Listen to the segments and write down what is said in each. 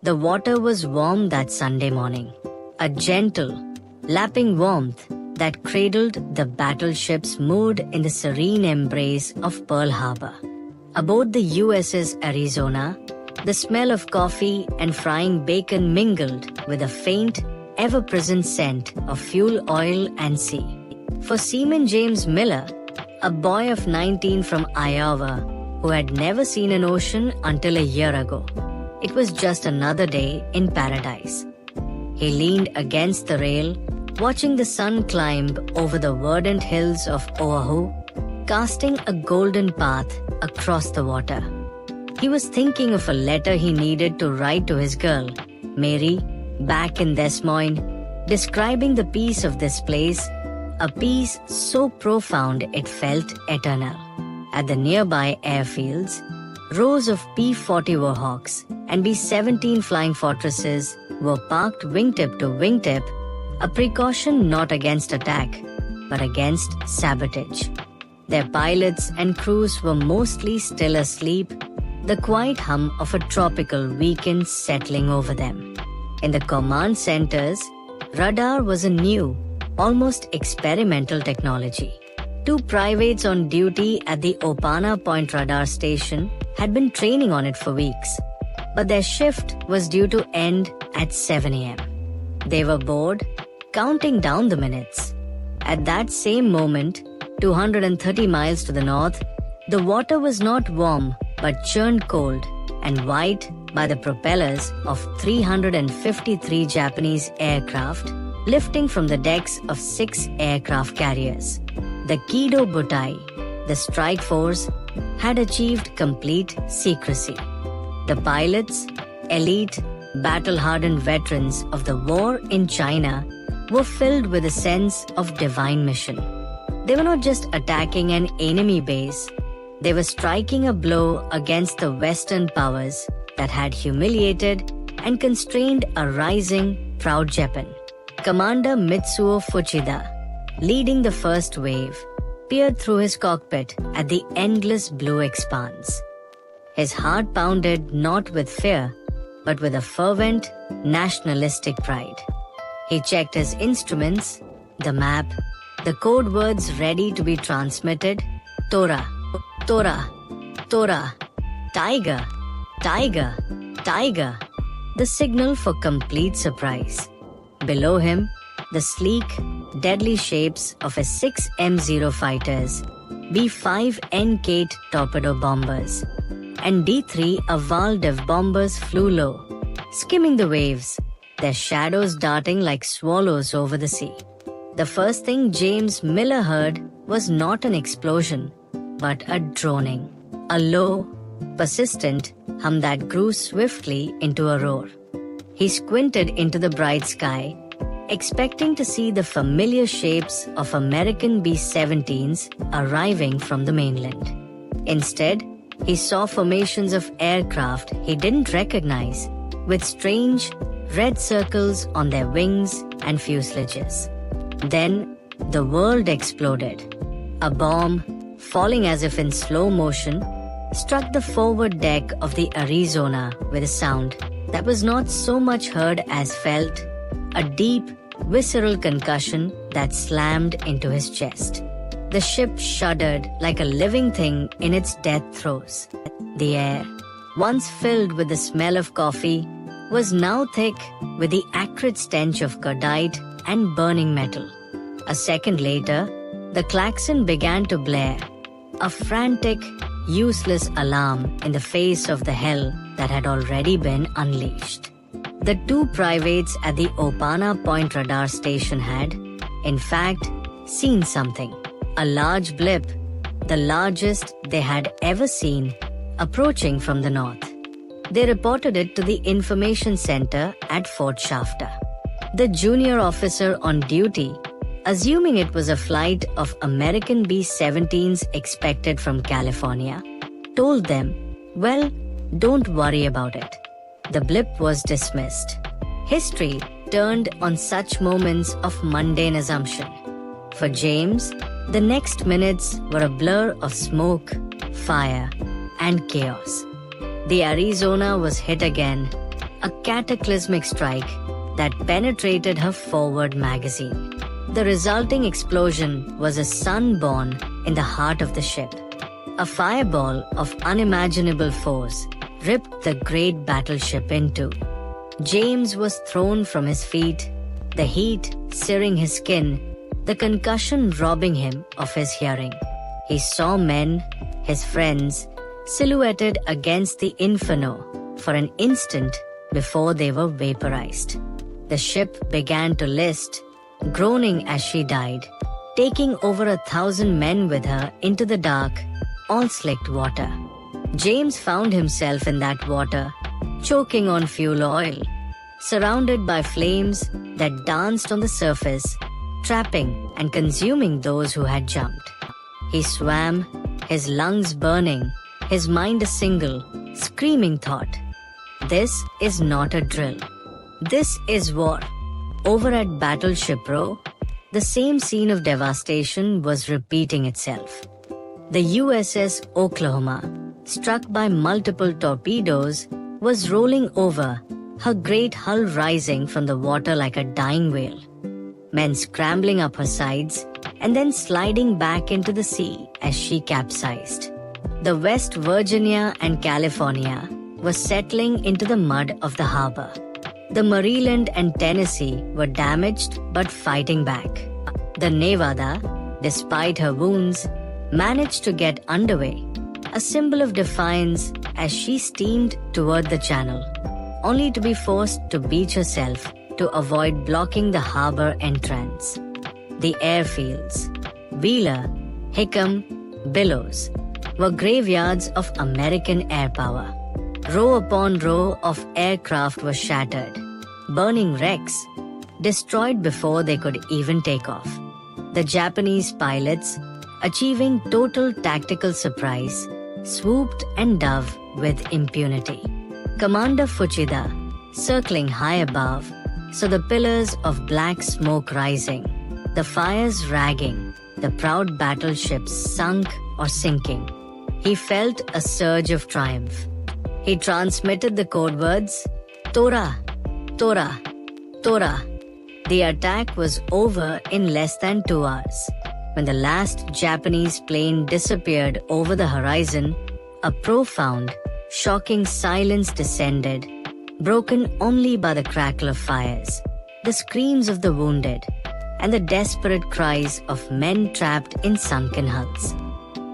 The water was warm that Sunday morning. A gentle, lapping warmth that cradled the battleships moored in the serene embrace of Pearl Harbor. Aboard the USS Arizona, the smell of coffee and frying bacon mingled with a faint, ever-present scent of fuel oil and sea. For Seaman James Miller, a boy of 19 from Iowa who had never seen an ocean until a year ago, it was just another day in paradise. He leaned against the rail, watching the sun climb over the verdant hills of Oahu, casting a golden path across the water. He was thinking of a letter he needed to write to his girl, Mary, back in Des Moines, describing the peace of this place, a peace so profound it felt eternal. At the nearby airfields, rows of P-40 Warhawks and B-17 Flying Fortresses were parked wingtip to wingtip, a precaution not against attack, but against sabotage. Their pilots and crews were mostly still asleep, the quiet hum of a tropical weekend settling over them. In the command centers, radar was a new, almost experimental technology. 2 privates on duty at the Opana Point radar station had been training on it for weeks, but their shift was due to end at 7 a.m. They were bored, counting down the minutes. At that same moment, 230 miles to the north, the water was not warm but churned cold and white by the propellers of 353 Japanese aircraft lifting from the decks of 6 aircraft carriers. The Kido Butai, the strike force, had achieved complete secrecy. The pilots, elite, battle-hardened veterans of the war in China, were filled with a sense of divine mission. They were not just attacking an enemy base, they were striking a blow against the Western powers that had humiliated and constrained a rising, proud Japan. Commander Mitsuo Fuchida, leading the first wave, peered through his cockpit at the endless blue expanse. His heart pounded not with fear, but with a fervent, nationalistic pride. He checked his instruments, the map, the code words ready to be transmitted. Tora, Tora, Tora, Tiger, Tiger, Tiger. The signal for complete surprise. Below him, the sleek, deadly shapes of his 6 M0 fighters, B-5 N-Kate torpedo bombers, and D-3 Aval Dev bombers flew low, skimming the waves, their shadows darting like swallows over the sea. The first thing James Miller heard was not an explosion, but a droning, a low, persistent hum that grew swiftly into a roar. He squinted into the bright sky, expecting to see the familiar shapes of American B-17s arriving from the mainland. Instead, he saw formations of aircraft he didn't recognize, with strange, red circles on their wings and fuselages. Then, the world exploded. A bomb, falling as if in slow motion, struck the forward deck of the Arizona with a sound that was not so much heard as felt, a deep, visceral concussion that slammed into his chest. The ship shuddered like a living thing in its death throes. The air, once filled with the smell of coffee, was now thick with the acrid stench of cordite and burning metal. A second later, the klaxon began to blare, a frantic, useless alarm in the face of the hell that had already been unleashed. The 2 privates at the Opana Point radar station had, in fact, seen something. A large blip, the largest they had ever seen, approaching from the north. They reported it to the information center at Fort Shafter. The junior officer on duty, assuming it was a flight of American B-17s expected from California, told them, "Well, don't worry about it." The blip was dismissed. History turned on such moments of mundane assumption. For James, the next minutes were a blur of smoke, fire, and chaos. The Arizona was hit again, a cataclysmic strike that penetrated her forward magazine. The resulting explosion was a sun born in the heart of the ship. A fireball of unimaginable force ripped the great battleship in two. James was thrown from his feet, the heat searing his skin, the concussion robbing him of his hearing. He saw men, his friends, silhouetted against the inferno for an instant before they were vaporized. The ship began to list, groaning as she died, taking over 1,000 men with her into the dark, all-slicked water. James found himself in that water, choking on fuel oil, surrounded by flames that danced on the surface, trapping and consuming those who had jumped. He swam, his lungs burning, his mind a single, screaming thought. This is not a drill. This is war. Over at Battleship Row, the same scene of devastation was repeating itself. The USS Oklahoma, struck by multiple torpedoes, was rolling over, her great hull rising from the water like a dying whale. Men scrambling up her sides and then sliding back into the sea as she capsized. The West Virginia and California were settling into the mud of the harbor. The Maryland and Tennessee were damaged but fighting back. The Nevada, despite her wounds, managed to get underway, a symbol of defiance as she steamed toward the channel, only to be forced to beach herself to avoid blocking the harbor entrance. The airfields, Wheeler, Hickam, Billows, were graveyards of American air power. Row upon row of aircraft were shattered, burning wrecks, destroyed before they could even take off. The Japanese pilots, achieving total tactical surprise, swooped and dove with impunity. Commander Fuchida, circling high above, saw the pillars of black smoke rising, the fires ragging, the proud battleships sunk or sinking. He felt a surge of triumph. He transmitted the code words, Tora, Tora, Tora. The attack was over in less than 2 hours. When the last Japanese plane disappeared over the horizon, a profound, shocking silence descended, broken only by the crackle of fires, the screams of the wounded, and the desperate cries of men trapped in sunken hulls.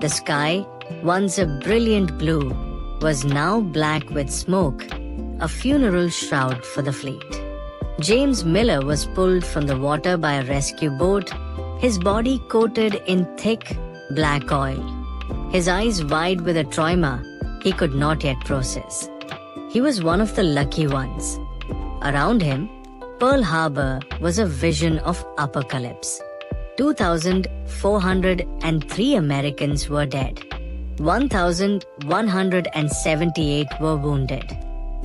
The sky, once a brilliant blue, was now black with smoke, a funeral shroud for the fleet. James Miller was pulled from the water by a rescue boat, his body coated in thick, black oil. His eyes wide with a trauma he could not yet process. He was one of the lucky ones. Around him, Pearl Harbor was a vision of apocalypse. 2,403 Americans were dead. 1,178 were wounded.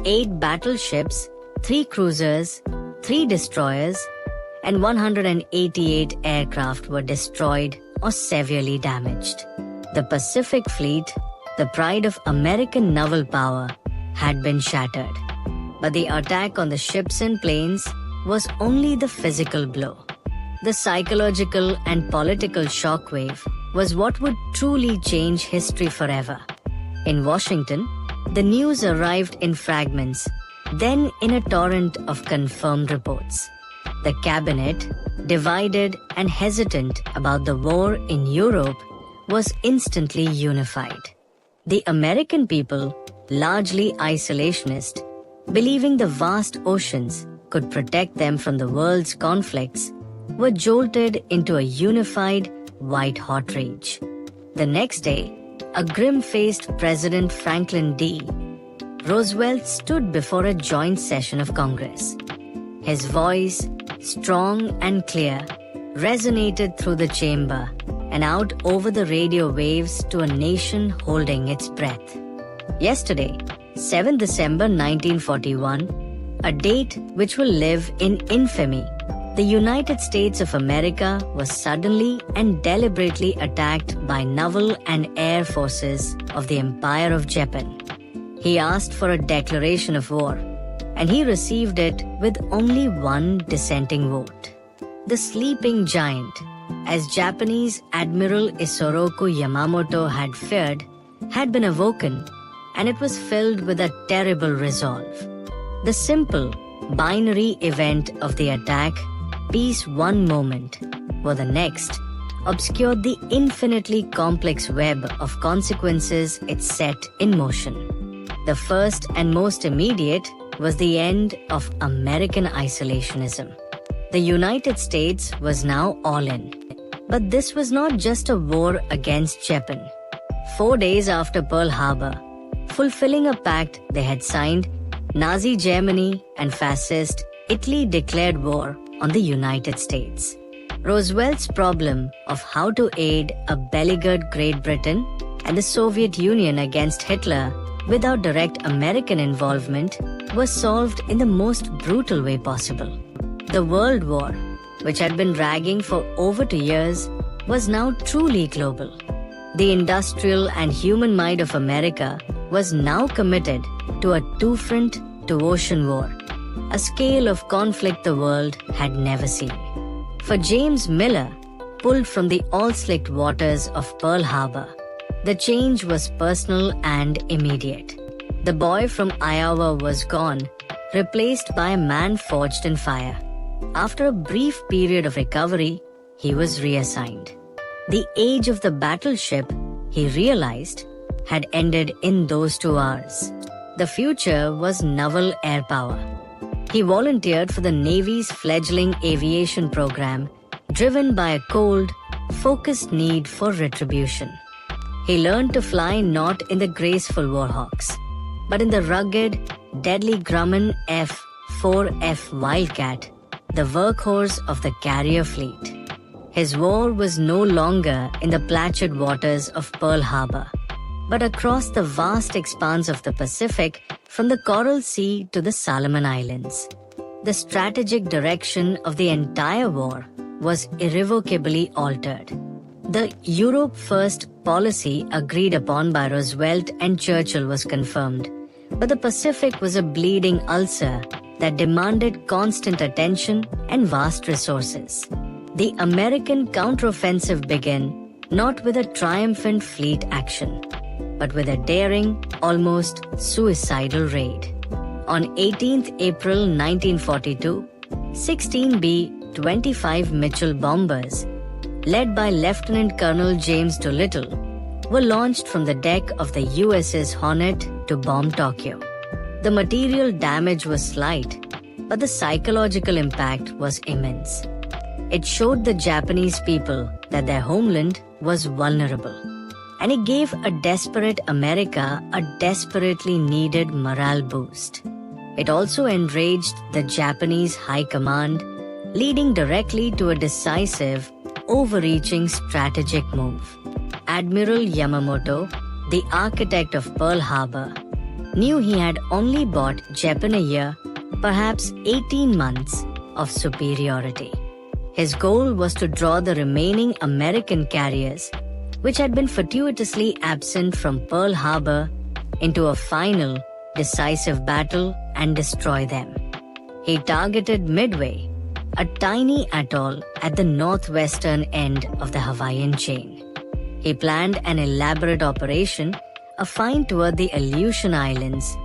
8 battleships, 3 cruisers, 3 destroyers, and 188 aircraft were destroyed or severely damaged. The Pacific Fleet, the pride of American naval power, had been shattered. But the attack on the ships and planes was only the physical blow. The psychological and political shockwave was what would truly change history forever. In Washington, the news arrived in fragments, then in a torrent of confirmed reports. The cabinet, divided and hesitant about the war in Europe, was instantly unified. The American people, largely isolationist, believing the vast oceans could protect them from the world's conflicts, were jolted into a unified, white-hot rage. The next day, a grim-faced President Franklin D. Roosevelt stood before a joint session of Congress. His voice, strong and clear, resonated through the chamber and out over the radio waves to a nation holding its breath. Yesterday, 7 December 1941, a date which will live in infamy, the United States of America was suddenly and deliberately attacked by naval and air forces of the Empire of Japan. He asked for a declaration of war, and he received it with only one dissenting vote. The sleeping giant, as Japanese Admiral Isoroku Yamamoto had feared, had been awoken, and it was filled with a terrible resolve. The simple, binary event of the attack, peace one moment, for the next, obscured the infinitely complex web of consequences it set in motion. The first and most immediate was the end of American isolationism. The United States was now all in. But this was not just a war against Japan. 4 days after Pearl Harbor, fulfilling a pact they had signed, Nazi Germany and fascist Italy declared war on the United States. Roosevelt's problem of how to aid a beleaguered Great Britain and the Soviet Union against Hitler without direct American involvement was solved in the most brutal way possible. The World War, which had been dragging for over 2 years, was now truly global. The industrial and human might of America was now committed to a two-front, two-ocean war, a scale of conflict the world had never seen. For James Miller, pulled from the all-slicked waters of Pearl Harbor, the change was personal and immediate. The boy from Iowa was gone, replaced by a man forged in fire. After a brief period of recovery, he was reassigned. The age of the battleship, he realized, had ended in those 2 hours. The future was naval air power. He volunteered for the Navy's fledgling aviation program, driven by a cold, focused need for retribution. He learned to fly not in the graceful Warhawks, but in the rugged, deadly Grumman F-4F Wildcat, the workhorse of the carrier fleet. His war was no longer in the placid waters of Pearl Harbor, but across the vast expanse of the Pacific from the Coral Sea to the Solomon Islands. The strategic direction of the entire war was irrevocably altered. The Europe First policy agreed upon by Roosevelt and Churchill was confirmed, but the Pacific was a bleeding ulcer that demanded constant attention and vast resources. The American counteroffensive began not with a triumphant fleet action, but with a daring, almost suicidal raid. On 18 April 1942, 16 B-25 Mitchell bombers, led by Lieutenant Colonel James Doolittle, were launched from the deck of the USS Hornet to bomb Tokyo. The material damage was slight, but the psychological impact was immense. It showed the Japanese people that their homeland was vulnerable, and it gave a desperate America a desperately needed morale boost. It also enraged the Japanese High Command, leading directly to a decisive, overreaching strategic move. Admiral Yamamoto, the architect of Pearl Harbor, knew he had only bought Japan a year, perhaps 18 months, of superiority. His goal was to draw the remaining American carriers, which had been fortuitously absent from Pearl Harbor, into a final, decisive battle and destroy them. He targeted Midway, a tiny atoll at the northwestern end of the Hawaiian chain. He planned an elaborate operation, a find toward the Aleutian Islands,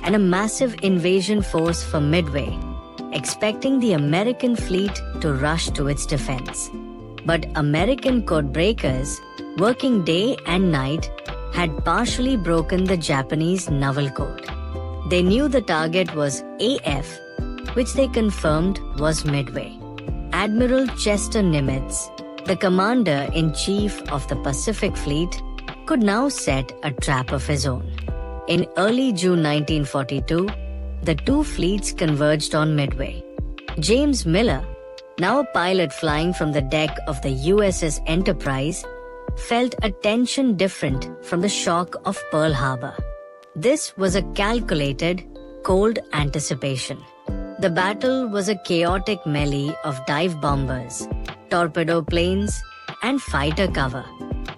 and a massive invasion force for Midway, expecting the American fleet to rush to its defense. But American codebreakers, working day and night, had partially broken the Japanese naval code. They knew the target was AF, which they confirmed was Midway. Admiral Chester Nimitz, the commander-in-chief of the Pacific Fleet, could now set a trap of his own. In early June 1942, the two fleets converged on Midway. James Miller, now a pilot flying from the deck of the USS Enterprise, felt a tension different from the shock of Pearl Harbor. This was a calculated, cold anticipation. The battle was a chaotic melee of dive bombers, torpedo planes, and fighter cover.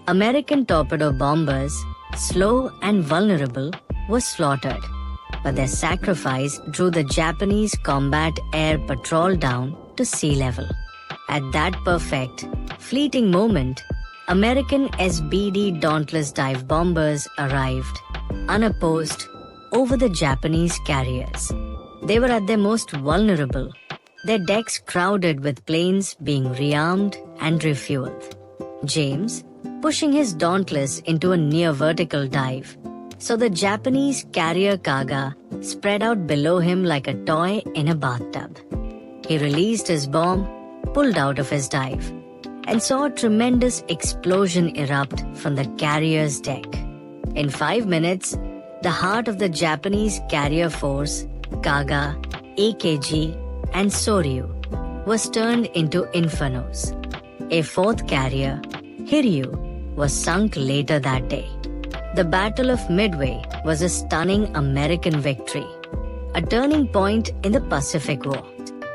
American torpedo bombers, slow and vulnerable, were slaughtered. but their sacrifice drew the Japanese combat air patrol down to sea level. At that perfect, fleeting moment, American SBD Dauntless dive bombers arrived, unopposed, over the Japanese carriers. They were at their most vulnerable, their decks crowded with planes being rearmed and refueled. James, pushing his Dauntless into a near-vertical dive, saw the Japanese carrier Kaga spread out below him like a toy in a bathtub. He released his bomb, pulled out of his dive, and saw a tremendous explosion erupt from the carrier's deck. In 5 minutes, the heart of the Japanese carrier force, Kaga, AKG, and Soryu, was turned into infernos. A fourth carrier, Hiryu, was sunk later that day. The Battle of Midway was a stunning American victory, a turning point in the Pacific War.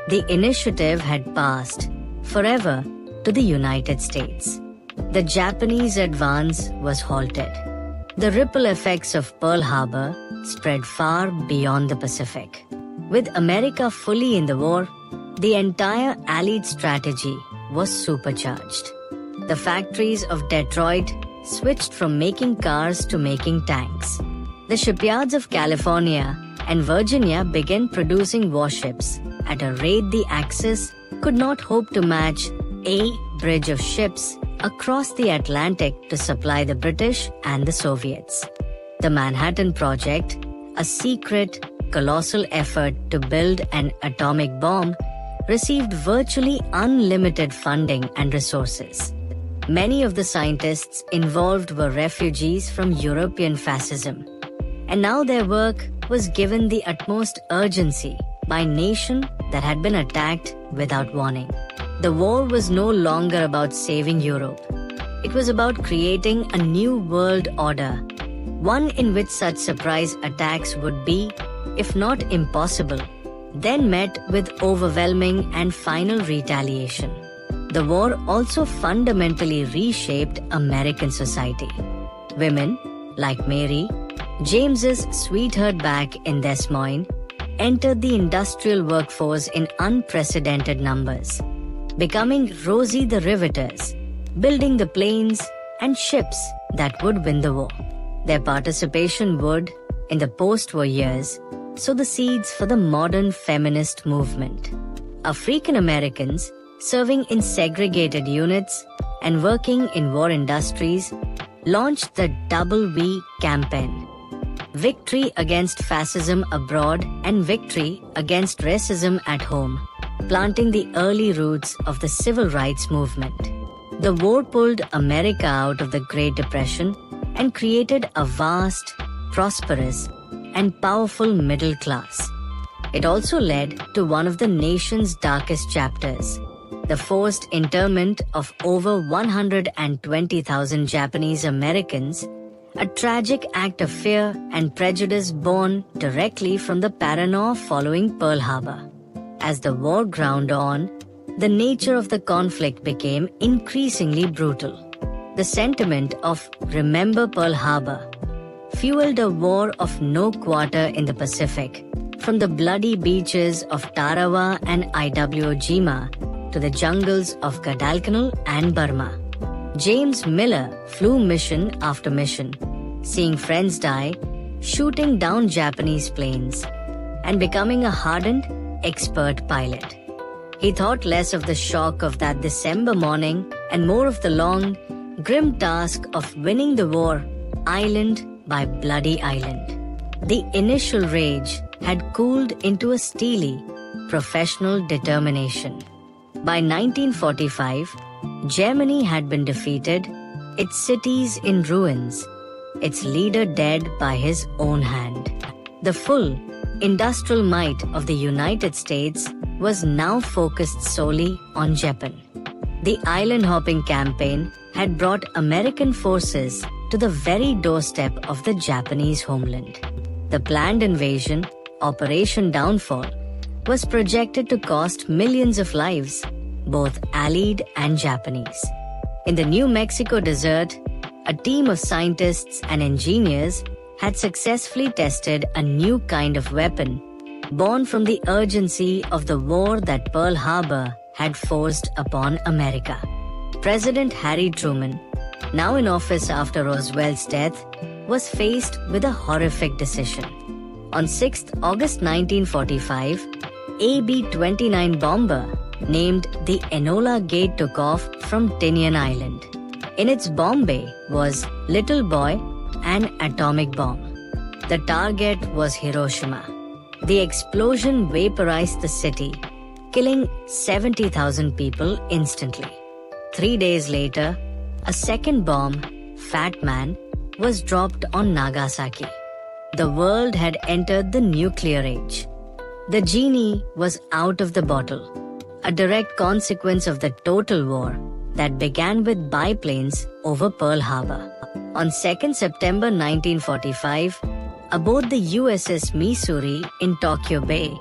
The initiative had passed, forever, to the United States. The Japanese advance was halted. The ripple effects of Pearl Harbor spread far beyond the Pacific. With America fully in the war, the entire Allied strategy was supercharged. The factories of Detroit switched from making cars to making tanks. The shipyards of California and Virginia began producing warships at a rate the Axis could not hope to match. A bridge of ships across the Atlantic to supply the British and the Soviets. The Manhattan Project, a secret, colossal effort to build an atomic bomb, received virtually unlimited funding and resources. Many of the scientists involved were refugees from European fascism, and now their work was given the utmost urgency by a nation that had been attacked without warning. The war was no longer about saving Europe. It was about creating a new world order, one in which such surprise attacks would be, if not impossible, then met with overwhelming and final retaliation. The war also fundamentally reshaped American society. Women, like Mary, James's sweetheart back in Des Moines, entered the industrial workforce in unprecedented numbers, becoming Rosie the Riveters, building the planes and ships that would win the war. Their participation would, in the post-war years, sow the seeds for the modern feminist movement. African Americans, serving in segregated units and working in war industries, launched the WWII campaign. Victory against fascism abroad and victory against racism at home, planting the early roots of the civil rights movement. The war pulled America out of the Great Depression and created a vast, prosperous, and powerful middle class. It also led to one of the nation's darkest chapters, the forced internment of over 120,000 Japanese Americans, a tragic act of fear and prejudice born directly from the paranoia following Pearl Harbor. As the war ground on, the nature of the conflict became increasingly brutal. The sentiment of "Remember Pearl Harbor" fueled a war of no quarter in the Pacific, from the bloody beaches of Tarawa and Iwo Jima to the jungles of Guadalcanal and Burma. James Miller flew mission after mission, seeing friends die, shooting down Japanese planes, and becoming a hardened, expert pilot. He thought less of the shock of that December morning and more of the long, grim task of winning the war, island by bloody island. The initial rage had cooled into a steely, professional determination. By 1945, Germany had been defeated, its cities in ruins, its leader dead by his own hand. The full, industrial might of the United States was now focused solely on Japan. The island-hopping campaign had brought American forces to the very doorstep of the Japanese homeland. The planned invasion, Operation Downfall, was projected to cost millions of lives, both Allied and Japanese. In the New Mexico desert, a team of scientists and engineers had successfully tested a new kind of weapon, born from the urgency of the war that Pearl Harbor had forced upon America. President Harry Truman, now in office after Roosevelt's death, was faced with a horrific decision. On 6 August 1945, a B-29 bomber named the Enola Gay took off from Tinian Island. In its bomb bay was Little Boy, an atomic bomb. The target was Hiroshima. The explosion vaporized the city, killing 70,000 people instantly. 3 days later, a second bomb, Fat Man, was dropped on Nagasaki. The world had entered the nuclear age. The genie was out of the bottle, a direct consequence of the total war that began with biplanes over Pearl Harbor. On 2 September 1945, aboard the USS Missouri in Tokyo Bay,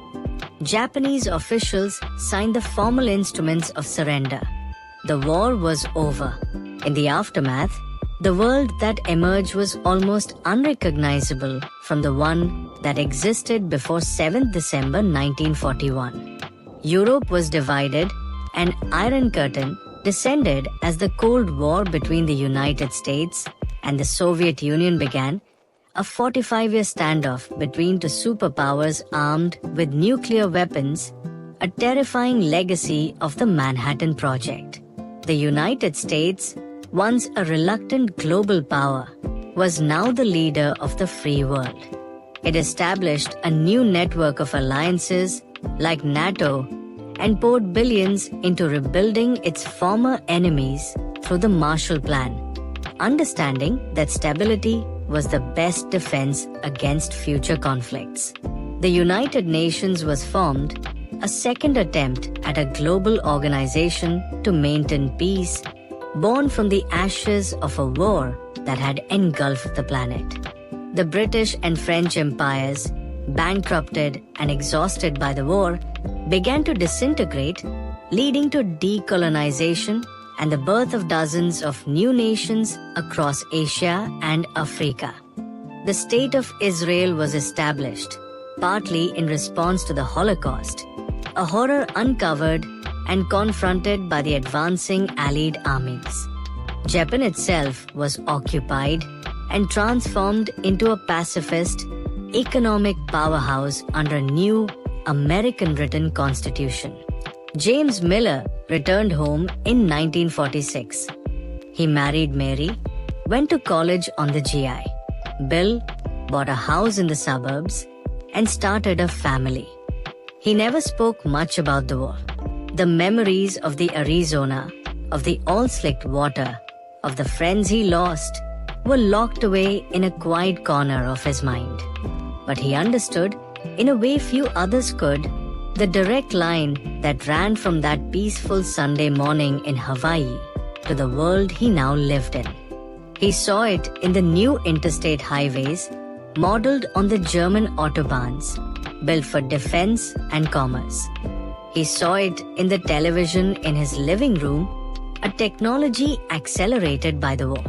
Japanese officials signed the formal instruments of surrender. The war was over. In the aftermath, the world that emerged was almost unrecognizable from the one that existed before 7 December 1941. Europe was divided, an Iron Curtain descended as the Cold War between the United States and the Soviet Union began, a 45-year standoff between two superpowers armed with nuclear weapons, a terrifying legacy of the Manhattan Project. The United States, once a reluctant global power, was now the leader of the free world. It established a new network of alliances like NATO and poured billions into rebuilding its former enemies through the Marshall Plan, understanding that stability was the best defense against future conflicts. The United Nations was formed, a second attempt at a global organization to maintain peace, born from the ashes of a war that had engulfed the planet. The British and French empires, bankrupted and exhausted by the war, began to disintegrate, leading to decolonization and the birth of dozens of new nations across Asia and Africa. The State of Israel was established, partly in response to the Holocaust, a horror uncovered and confronted by the advancing Allied armies. Japan itself was occupied and transformed into a pacifist, economic powerhouse under a new American-written constitution. James Miller returned home in 1946. He married Mary, went to college on the GI. Bill bought a house in the suburbs and started a family. He never spoke much about the war. The memories of the Arizona, of the all-slicked water, of the friends he lost, were locked away in a quiet corner of his mind. But he understood, in a way few others could, the direct line that ran from that peaceful Sunday morning in Hawaii to the world he now lived in. He saw it in the new interstate highways, modeled on the German autobahns, built for defense and commerce. He saw it in the television in his living room, a technology accelerated by the war.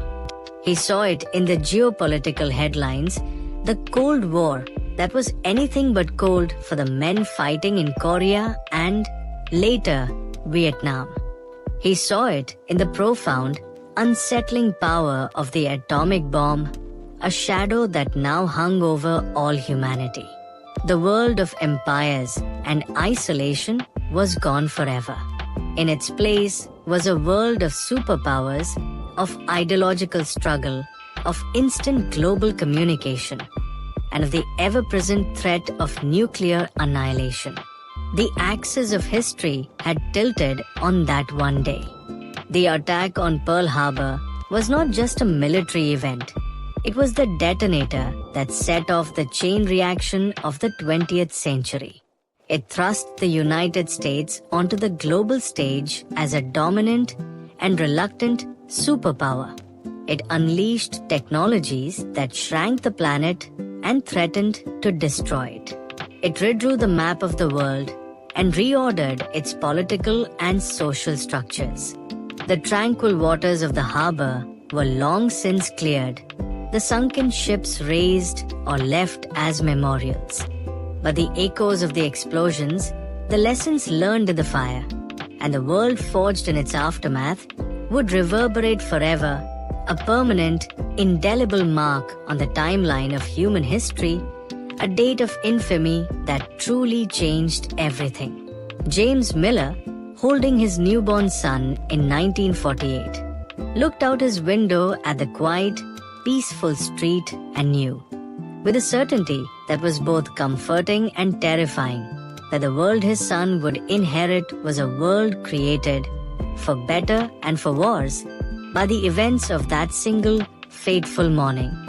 He saw it in the geopolitical headlines, the Cold War that was anything but cold for the men fighting in Korea and, later, Vietnam. He saw it in the profound, unsettling power of the atomic bomb, a shadow that now hung over all humanity. The world of empires and isolation was gone forever. In its place was a world of superpowers, of ideological struggle, of instant global communication, and of the ever-present threat of nuclear annihilation. The axis of history had tilted on that one day. The attack on Pearl Harbor was not just a military event. It was the detonator that set off the chain reaction of the 20th century. It thrust the United States onto the global stage as a dominant and reluctant superpower. It unleashed technologies that shrank the planet and threatened to destroy it. It redrew the map of the world and reordered its political and social structures. The tranquil waters of the harbor were long since cleared, the sunken ships raised or left as memorials. But the echoes of the explosions, the lessons learned in the fire, and the world forged in its aftermath would reverberate forever, a permanent, indelible mark on the timeline of human history, a date of infamy that truly changed everything. James Miller, holding his newborn son in 1948, looked out his window at the quiet, peaceful street and knew, with a certainty that was both comforting and terrifying, that the world his son would inherit was a world created, for better and for worse, by the events of that single fateful morning.